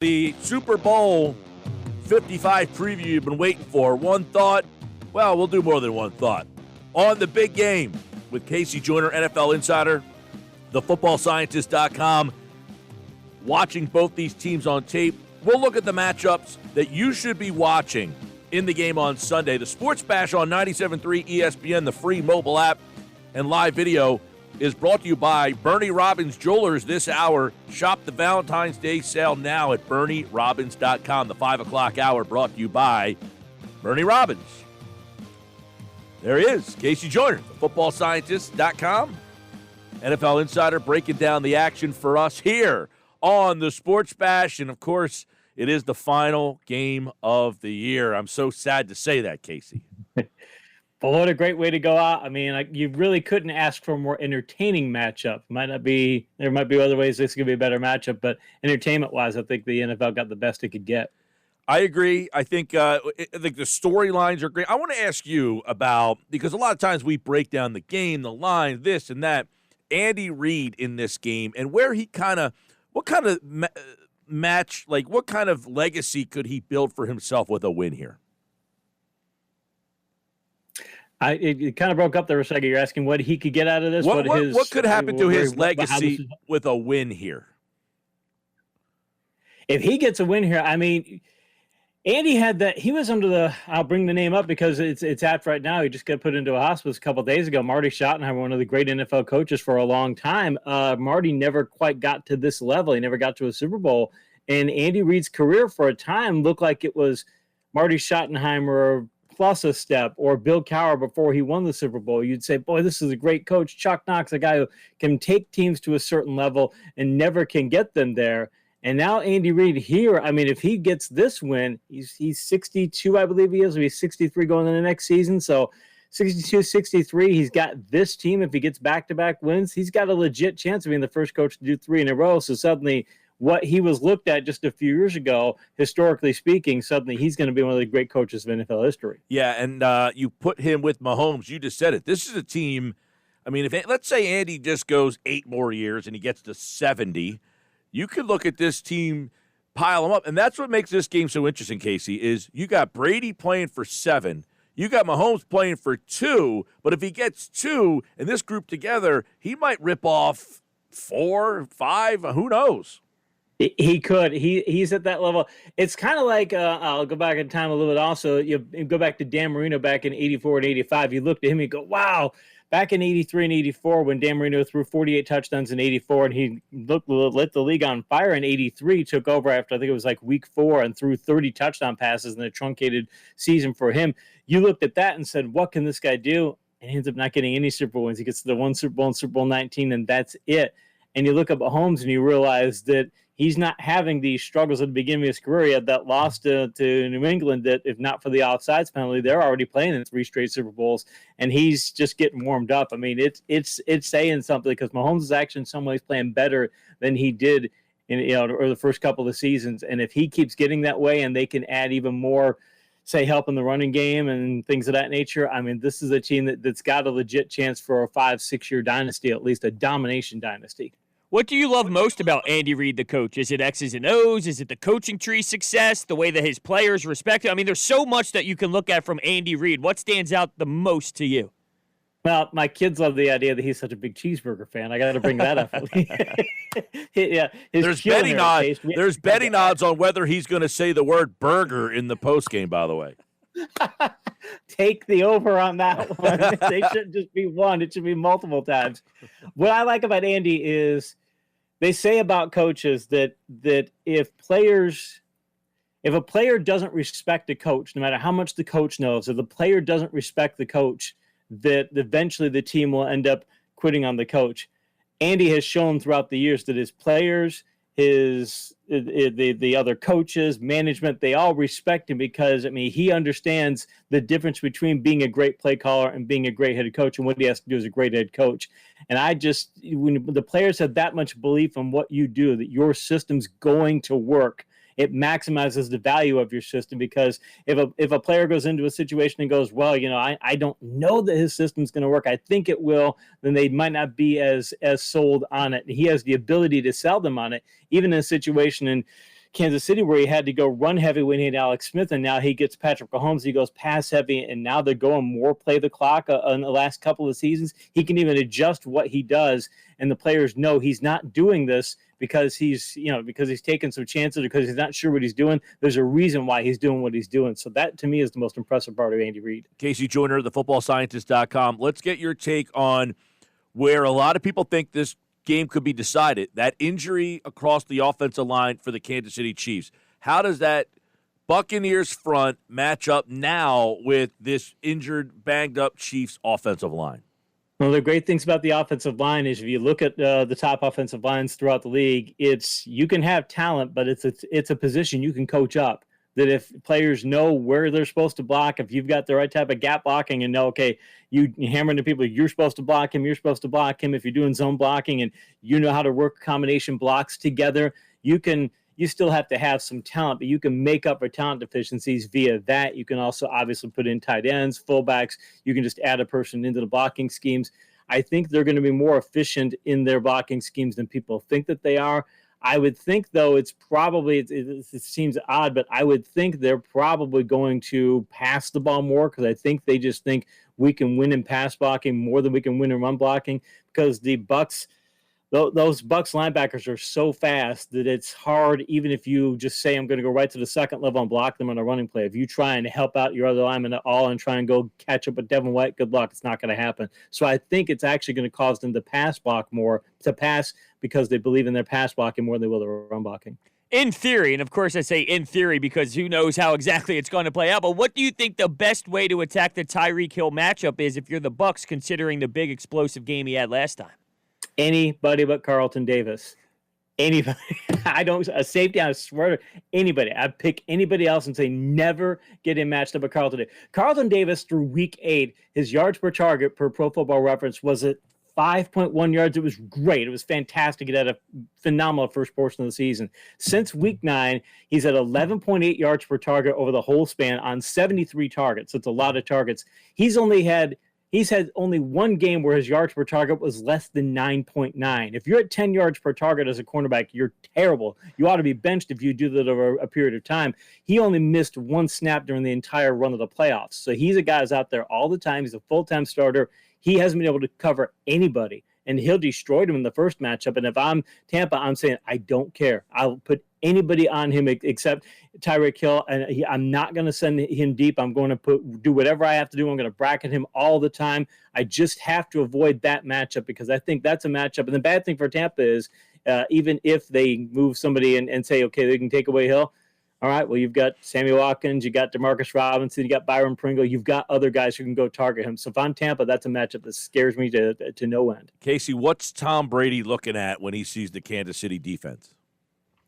The Super Bowl 55 preview you've been waiting for. One thought, well, we'll do more than one thought. On the big game with KC Joyner, NFL Insider, thefootballscientist.com, watching both these teams on tape. We'll look at the matchups that you should be watching in the game on Sunday. The Sports Bash on 97.3 ESPN, the free mobile app, and live video is brought to you by Bernie Robbins Jewelers this hour. Shop the Valentine's Day sale now at BernieRobbins.com. The 5 o'clock hour brought to you by Bernie Robbins. There he is, KC Joyner, thefootballscientist.com. NFL Insider breaking down the action for us here on the Sports Bash. And, of course, it is the final game of the year. I'm so sad to say that, Casey. But what a great way to go out. I mean, you really couldn't ask for a more entertaining matchup. There might be other ways this could be a better matchup, but entertainment-wise, I think the NFL got the best it could get. I agree. I think the storylines are great. I want to ask you about, because a lot of times we break down the game, the line, this and that, Andy Reid in this game, and where he what kind of match, like what kind of legacy could he build for himself with a win here? It kind of broke up there a second. You're asking what he could get out of this? What could happen to his legacy with a win here? If he gets a win here, I mean, Andy had that. He was under the, I'll bring the name up because it's apt right now. He just got put into a hospice a couple of days ago. Marty Schottenheimer, one of the great NFL coaches for a long time. Marty never quite got to this level. He never got to a Super Bowl. And Andy Reid's career for a time looked like it was Marty Schottenheimer plus a step, or Bill Cowher before he won the Super Bowl. You'd say, boy, this is a great coach. Chuck Knox, a guy who can take teams to a certain level and never can get them there. And now Andy Reid here, I mean, if he gets this win, he's 62, I believe he is. He's 63 going into the next season. So 62, 63, he's got this team. If he gets back-to-back wins, he's got a legit chance of being the first coach to do 3 in a row. So suddenly what he was looked at just a few years ago, historically speaking, suddenly he's going to be one of the great coaches of NFL history. Yeah, and you put him with Mahomes. You just said it. This is a team, I mean, let's say Andy just goes 8 more years and he gets to 70, you could look at this team, pile them up. And that's what makes this game so interesting, Casey, is you got Brady playing for 7. You got Mahomes playing for 2. But if he gets 2 and this group together, he might rip off 4, 5, who knows? He could. He's at that level. It's kind of like, I'll go back in time a little bit also. You go back to Dan Marino back in 84 and 85. You looked at him and you go, wow. Back in 83 and 84, when Dan Marino threw 48 touchdowns in 84, and he lit the league on fire in 83, took over after I think it was like week 4 and threw 30 touchdown passes in a truncated season for him. You looked at that and said, what can this guy do? And he ends up not getting any Super Bowl wins. He gets to the one Super Bowl in Super Bowl 19, and that's it. And you look up at Mahomes and you realize that he's not having these struggles at the beginning of his career. He had that loss to New England that, if not for the offsides penalty, they're already playing in 3 straight Super Bowls, and he's just getting warmed up. I mean, it's saying something, because Mahomes is actually in some ways playing better than he did or the first couple of seasons. And if he keeps getting that way and they can add even more, say, help in the running game and things of that nature, I mean, this is a team that's got a legit chance for a 5-6 year dynasty, at least a domination dynasty. What do you love most about Andy Reid, the coach? Is it X's and O's? Is it the coaching tree success, the way that his players respect him? I mean, there's so much that you can look at from Andy Reid. What stands out the most to you? Well, my kids love the idea that he's such a big cheeseburger fan. I got to bring that up. Yeah, there's betting odds on whether he's going to say the word burger in the postgame, by the way. Take the over on that one. They shouldn't just be one. It should be multiple times. What I like about Andy is they say about coaches that if a player doesn't respect a coach, no matter how much the coach knows, if the player doesn't respect the coach, that eventually the team will end up quitting on the coach. Andy has shown throughout the years that his players, the other coaches, management, they all respect him, because, I mean, he understands the difference between being a great play caller and being a great head coach, and what he has to do as a great head coach. And when the players have that much belief in what you do, that your system's going to work, it maximizes the value of your system. Because if a player goes into a situation and goes, well, I don't know that his system's going to work, I think it will, then they might not be as sold on it. And he has the ability to sell them on it, even in a situation. And Kansas City where he had to go run heavy when he had Alex Smith, and now he gets Patrick Mahomes. He goes pass heavy, and now they're going more play the clock in the last couple of seasons. He can even adjust what he does, and the players know he's not doing this because he's taking some chances, because he's not sure what he's doing. There's a reason why he's doing what he's doing. So that, to me, is the most impressive part of Andy Reid. KC Joyner, thefootballscientist.com. Let's get your take on where a lot of people think this game could be decided. That injury across the offensive line for the Kansas City Chiefs. How does that Buccaneers front match up now with this injured, banged-up Chiefs offensive line? One of the great things about the offensive line is if you look at the top offensive lines throughout the league, you can have talent, but it's a position you can coach up. That if players know where they're supposed to block, if you've got the right type of gap blocking and know, okay, you hammer into people, you're supposed to block him, if you're doing zone blocking and you know how to work combination blocks together, you still have to have some talent, but you can make up for talent deficiencies via that. You can also obviously put in tight ends, fullbacks. You can just add a person into the blocking schemes. I think they're going to be more efficient in their blocking schemes than people think that they are. I would think, though, it seems odd, but I would think they're probably going to pass the ball more because I think they just think we can win in pass blocking more than we can win in run blocking because the Bucs – those Bucs linebackers are so fast that it's hard, even if you just say, I'm going to go right to the second level and block them on a running play. If you try and help out your other lineman at all and try and go catch up with Devin White, good luck. It's not going to happen. So I think it's actually going to cause them to pass because they believe in their pass blocking more than they will their run blocking. In theory, and of course I say in theory because who knows how exactly it's going to play out, but what do you think the best way to attack the Tyreek Hill matchup is if you're the Bucs, considering the big explosive game he had last time? Anybody but Carlton Davis. Anybody. A safety, I swear to anybody. I'd pick anybody else and say never get him matched up with Carlton Davis. Carlton Davis, through week 8, his yards per target per Pro Football Reference was at 5.1 yards. It was great. It was fantastic. It had a phenomenal first portion of the season. Since week 9, he's at 11.8 yards per target over the whole span on 73 targets. It's a lot of targets. He's had only one game where his yards per target was less than 9.9. If you're at 10 yards per target as a cornerback, you're terrible. You ought to be benched if you do that over a period of time. He only missed one snap during the entire run of the playoffs. So he's a guy who's out there all the time. He's a full-time starter. He hasn't been able to cover anybody, and Hill destroyed him in the first matchup. And if I'm Tampa, I'm saying I don't care. I'll put anybody on him except Tyreek Hill, and I'm not going to send him deep. I'm going to do whatever I have to do. I'm going to bracket him all the time. I just have to avoid that matchup because I think that's a matchup. And the bad thing for Tampa is even if they move somebody and say, okay, they can take away Hill, all right, well, you've got Sammy Watkins, you got Demarcus Robinson, you got Byron Pringle, you've got other guys who can go target him. So if I'm Tampa, that's a matchup that scares me to no end. Casey, what's Tom Brady looking at when he sees the Kansas City defense?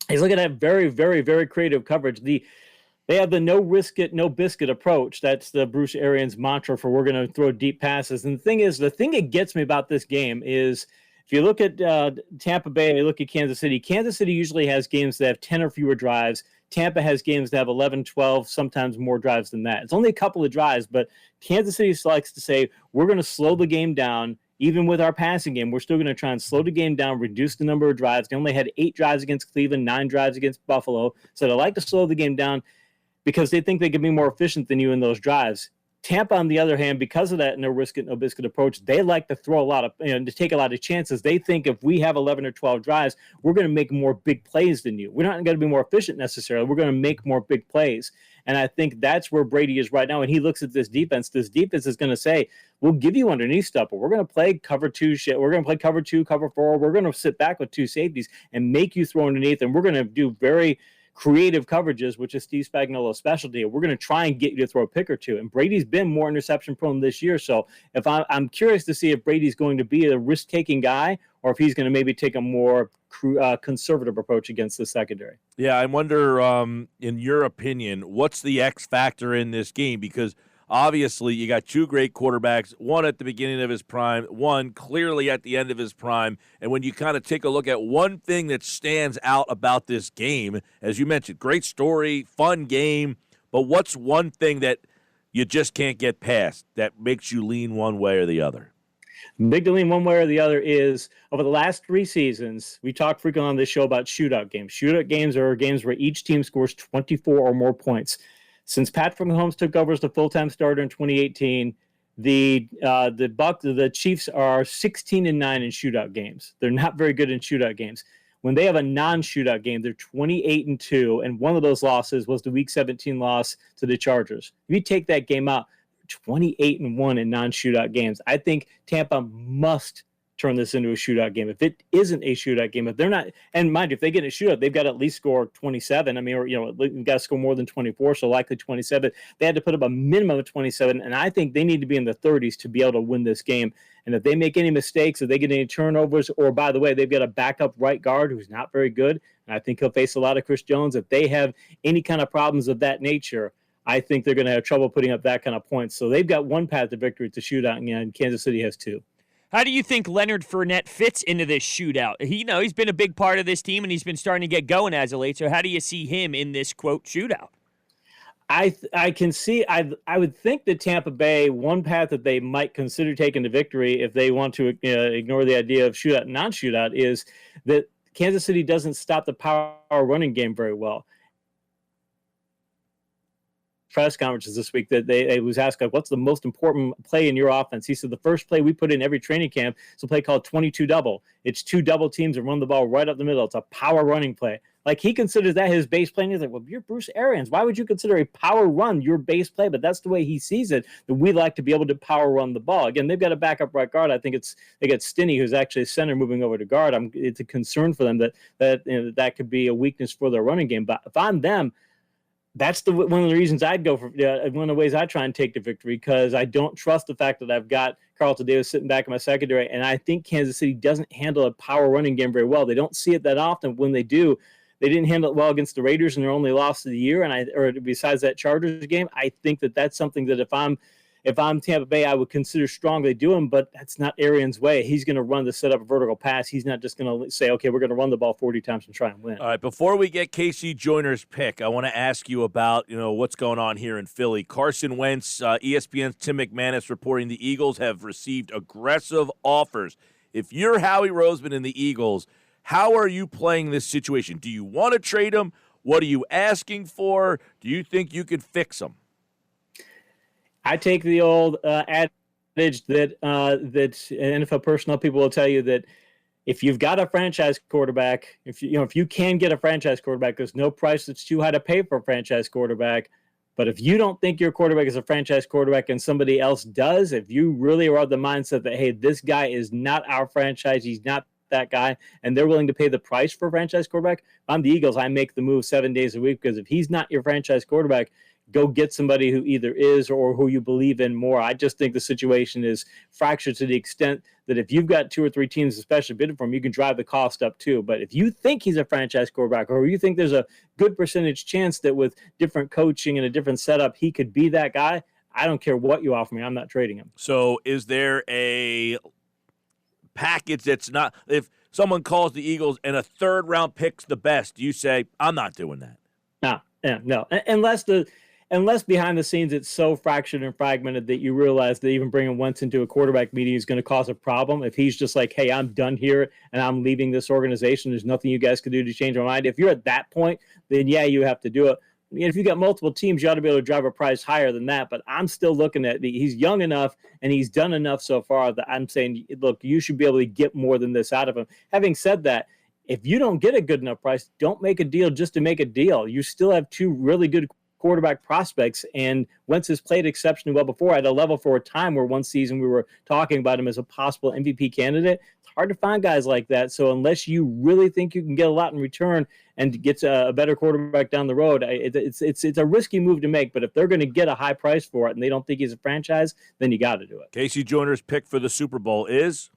He's looking at very, very, very creative coverage. They have the no risk it, no biscuit approach. That's the Bruce Arians mantra for we're going to throw deep passes. And the thing that gets me about this game is if you look at Tampa Bay and you look at Kansas City usually has games that have 10 or fewer drives. Tampa has games that have 11, 12, sometimes more drives than that. It's only a couple of drives, but Kansas City likes to say, we're going to slow the game down. Even with our passing game, we're still going to try and slow the game down, reduce the number of drives. They only had 8 drives against Cleveland, 9 drives against Buffalo. So they like to slow the game down because they think they can be more efficient than you in those drives. Tampa, on the other hand, because of that no risk it, no biscuit approach, they like to throw to take a lot of chances. They think if we have 11 or 12 drives, we're going to make more big plays than you. We're not going to be more efficient necessarily. We're going to make more big plays. And I think that's where Brady is right now. And he looks at this defense. This defense is going to say, we'll give you underneath stuff, but we're going to play cover 2 shit. We're going to play cover 2, cover 4. We're going to sit back with 2 safeties and make you throw underneath. And we're going to do very creative coverages, which is Steve Spagnuolo's specialty. We're going to try and get you to throw a pick or 2. And Brady's been more interception prone this year. So if I'm curious to see if Brady's going to be a risk-taking guy or if he's going to maybe take a more conservative approach against the secondary. Yeah, I wonder, in your opinion, what's the X factor in this game? Because obviously you got 2 great quarterbacks, one at the beginning of his prime, one clearly at the end of his prime. And when you kind of take a look at one thing that stands out about this game, as you mentioned, great story, fun game, but what's one thing that you just can't get past that makes you lean one way or the other? Big to lean one way or the other is over the last 3 seasons, we talk frequently on this show about shootout games. Shootout games are games where each team scores 24 or more points. Since Patrick Mahomes took over as the full-time starter in 2018, the Chiefs are 16-9 in shootout games. They're not very good in shootout games. When they have a non-shootout game, they're 28-2, and one of those losses was the Week 17 loss to the Chargers. If you take that game out, 28-1 in non-shootout games. I think Tampa must turn this into a shootout game. If it isn't a shootout game, if they're not, and mind you, if they get a shootout, they've got to at least score 27. I mean, or you've got to score more than 24, so likely 27. They had to put up a minimum of 27, and I think they need to be in the 30s to be able to win this game. And if they make any mistakes, if they get any turnovers, or by the way, they've got a backup right guard who's not very good, and I think he'll face a lot of Chris Jones. If they have any kind of problems of that nature, I think they're going to have trouble putting up that kind of points. So they've got one path to victory to shootout, and Kansas City has 2. How do you think Leonard Fournette fits into this shootout? He's been a big part of this team, and he's been starting to get going as of late. So how do you see him in this, quote, shootout? I can see, I would think that Tampa Bay, one path that they might consider taking to victory if they want to ignore the idea of shootout and non-shootout is that Kansas City doesn't stop the power running game very well. Press conferences this week that they was asked, like, what's the most important play in your offense? He said the first play we put in every training camp is a play called 22 double. It's 2 double teams and run the ball right up the middle. It's a power running play. Like, he considers that his base play. And he's like, well, you're Bruce Arians. Why would you consider a power run your base play? But that's the way he sees it, that we like to be able to power run the ball. Again, they've got a backup right guard. I think they got Stinney, who's actually a center, moving over to guard. It's a concern for them that could be a weakness for their running game. But if I'm them, that's one of the reasons I'd go for one of the ways I try and take the victory, because I don't trust the fact that I've got Carlton Davis sitting back in my secondary, and I think Kansas City doesn't handle a power running game very well. They don't see it that often. When they do, they didn't handle it well against the Raiders in their only loss of the year, or besides that Chargers game. I think that's something that if I'm Tampa Bay, I would consider strongly doing, but that's not Arians' way. He's going to run to set up a vertical pass. He's not just going to say, okay, we're going to run the ball 40 times and try and win. All right, before we get KC Joyner's pick, I want to ask you about, what's going on here in Philly. Carson Wentz, ESPN's Tim McManus reporting the Eagles have received aggressive offers. If you're Howie Roseman and the Eagles, how are you playing this situation? Do you want to trade him? What are you asking for? Do you think you could fix him? I take the old adage that NFL personnel people will tell you that if you've got a franchise quarterback, if you can get a franchise quarterback, there's no price that's too high to pay for a franchise quarterback. But if you don't think your quarterback is a franchise quarterback and somebody else does, if you really are of the mindset that, hey, this guy is not our franchise, he's not that guy, and they're willing to pay the price for a franchise quarterback, if I'm the Eagles, I make the move 7 days a week, because if he's not your franchise quarterback, go get somebody who either is or who you believe in more. I just think the situation is fractured to the extent that if you've got 2 or 3 teams especially bidding for him, you can drive the cost up too. But if you think he's a franchise quarterback, or you think there's a good percentage chance that with different coaching and a different setup, he could be that guy, I don't care what you offer me. I'm not trading him. So is there a package that's not, if someone calls the Eagles and a 3rd round pick's the best, you say, I'm not doing that? No. Unless behind the scenes it's so fractured and fragmented that you realize that even bringing Wentz into a quarterback meeting is going to cause a problem. If he's just like, hey, I'm done here and I'm leaving this organization, there's nothing you guys can do to change my mind. If you're at that point, then yeah, you have to do it. If you got multiple teams, you ought to be able to drive a price higher than that. But I'm still looking at he's young enough and he's done enough so far that I'm saying, look, you should be able to get more than this out of him. Having said that, if you don't get a good enough price, don't make a deal just to make a deal. You still have 2 really good quarterback prospects, and Wentz has played exceptionally well before at a level for a time where one season we were talking about him as a possible MVP candidate. It's hard to find guys like that. So unless you really think you can get a lot in return and get a better quarterback down the road, it's a risky move to make. But if they're going to get a high price for it and they don't think he's a franchise, then you got to do it. KC Joyner's pick for the Super Bowl is?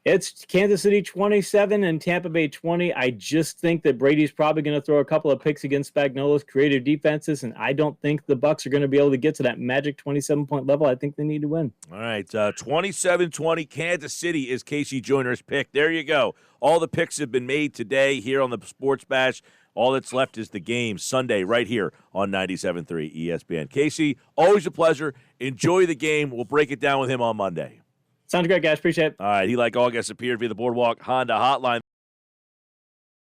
It's Kansas City 27 and Tampa Bay 20. I just think that Brady's probably going to throw a couple of picks against Spagnuolo's creative defenses, and I don't think the Bucs are going to be able to get to that magic 27-point level. I think they need to win. All right, 27-20, Kansas City is KC Joyner's pick. There you go. All the picks have been made today here on the Sports Bash. All that's left is the game Sunday right here on 97.3 ESPN. KC, always a pleasure. Enjoy the game. We'll break it down with him on Monday. Sounds great, guys. Appreciate it. All right, he, like all guests, appeared via the Boardwalk Honda hotline.